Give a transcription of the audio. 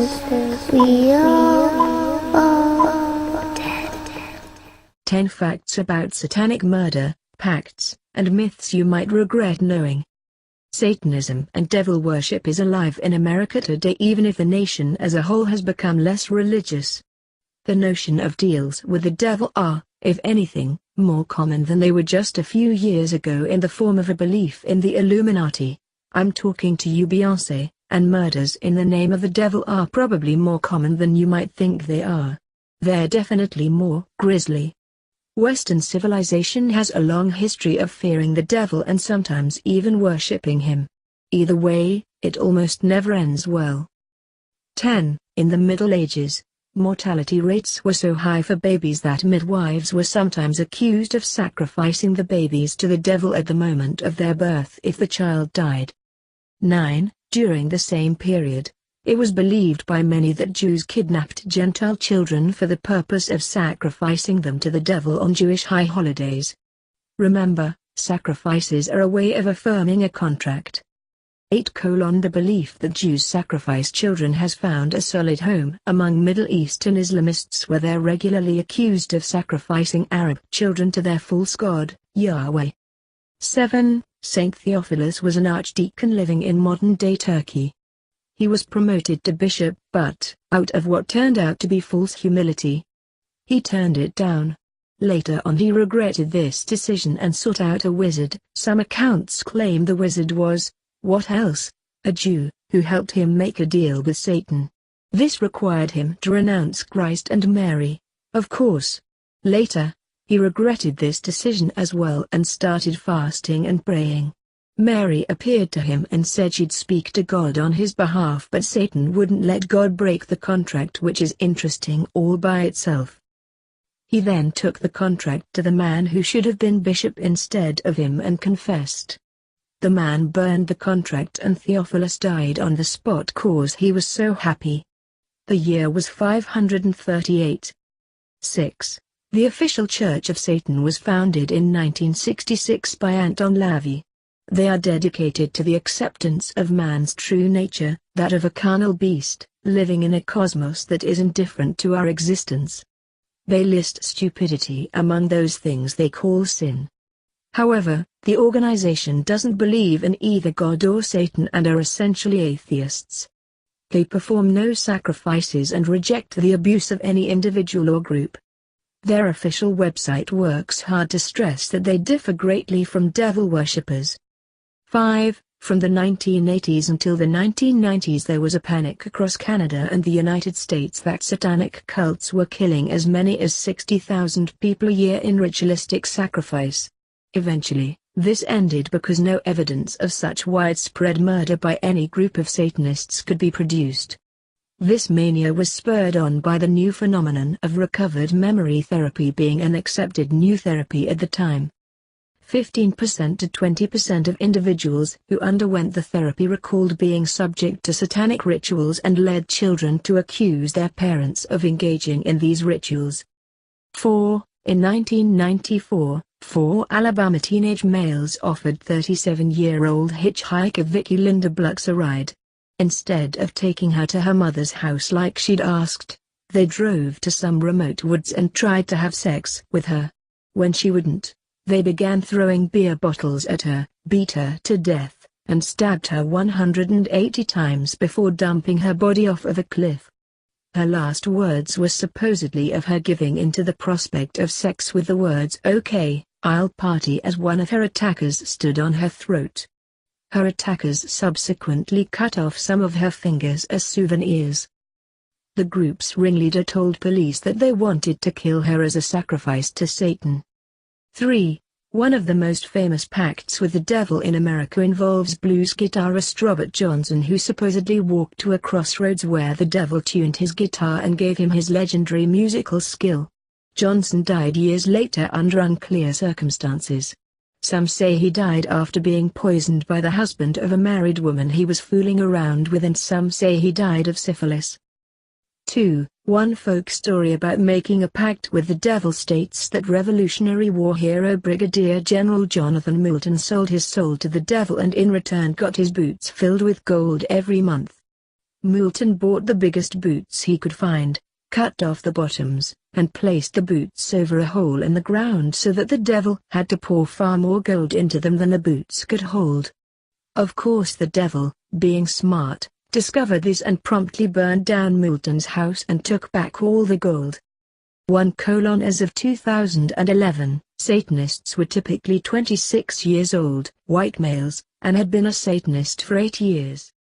we all are dead. 10 facts about satanic murder, pacts, and myths you might regret knowing. Satanism and devil worship is alive in America today, even if the nation as a whole has become less religious. The notion of deals with the devil are, if anything, more common than they were just a few years ago in the form of a belief in the Illuminati. I'm talking to you, Beyonce, and murders in the name of the devil are probably more common than you might think they are. They're definitely more grisly. Western civilization has a long history of fearing the devil and sometimes even worshipping him. Either way, it almost never ends well. 10. In the Middle Ages, mortality rates were so high for babies that midwives were sometimes accused of sacrificing the babies to the devil at the moment of their birth if the child died. 9. During the same period, it was believed by many that Jews kidnapped Gentile children for the purpose of sacrificing them to the devil on Jewish high holidays. Remember, sacrifices are a way of affirming a contract. 8. The belief that Jews sacrifice children has found a solid home among Middle Eastern Islamists, where they're regularly accused of sacrificing Arab children to their false god, Yahweh. 7. Saint Theophilus was an archdeacon living in modern-day Turkey. He was promoted to bishop but, out of what turned out to be false humility, he turned it down. Later on he regretted this decision and sought out a wizard. Some accounts claim the wizard was, what else, a Jew, who helped him make a deal with Satan. This required him to renounce Christ and Mary, of course. Later, he regretted this decision as well and started fasting and praying. Mary appeared to him and said she'd speak to God on his behalf, but Satan wouldn't let God break the contract, which is interesting all by itself. He then took the contract to the man who should have been bishop instead of him and confessed. The man burned the contract and Theophilus died on the spot cause he was so happy. The year was 538. 6. The official Church of Satan was founded in 1966 by Anton LaVey. They are dedicated to the acceptance of man's true nature, that of a carnal beast, living in a cosmos that is indifferent to our existence. They list stupidity among those things they call sin. However, the organization doesn't believe in either God or Satan and are essentially atheists. They perform no sacrifices and reject the abuse of any individual or group. Their official website works hard to stress that they differ greatly from devil worshippers. 5. From the 1980s until the 1990s there was a panic across Canada and the United States that satanic cults were killing as many as 60,000 people a year in ritualistic sacrifice. Eventually, this ended because no evidence of such widespread murder by any group of Satanists could be produced. This mania was spurred on by the new phenomenon of recovered memory therapy being an accepted new therapy at the time. 15% to 20% of individuals who underwent the therapy recalled being subject to satanic rituals and led children to accuse their parents of engaging in these rituals. 4. In 1994, 4 Alabama teenage males offered 37-year-old hitchhiker Vicki Lynn DeBlieux a ride. Instead of taking her to her mother's house like she'd asked, they drove to some remote woods and tried to have sex with her. When she wouldn't, they began throwing beer bottles at her, beat her to death, and stabbed her 180 times before dumping her body off of a cliff. Her last words were supposedly of her giving in to the prospect of sex with the words "Okay, I'll party," as one of her attackers stood on her throat. Her attackers subsequently cut off some of her fingers as souvenirs. The group's ringleader told police that they wanted to kill her as a sacrifice to Satan. 3. One of the most famous pacts with the devil in America involves blues guitarist Robert Johnson, who supposedly walked to a crossroads where the devil tuned his guitar and gave him his legendary musical skill. Johnson died years later under unclear circumstances. Some say he died after being poisoned by the husband of a married woman he was fooling around with, and some say he died of syphilis. 2. One folk story about making a pact with the devil states that Revolutionary War hero Brigadier General Jonathan Moulton sold his soul to the devil and in return got his boots filled with gold every month. Moulton bought the biggest boots he could find, cut off the bottoms, and placed the boots over a hole in the ground so that the devil had to pour far more gold into them than the boots could hold. Of course the devil, being smart, discovered this and promptly burned down Moulton's house and took back all the gold. 1: As of 2011, Satanists were typically 26 years old, white males, and had been a Satanist for 8 years.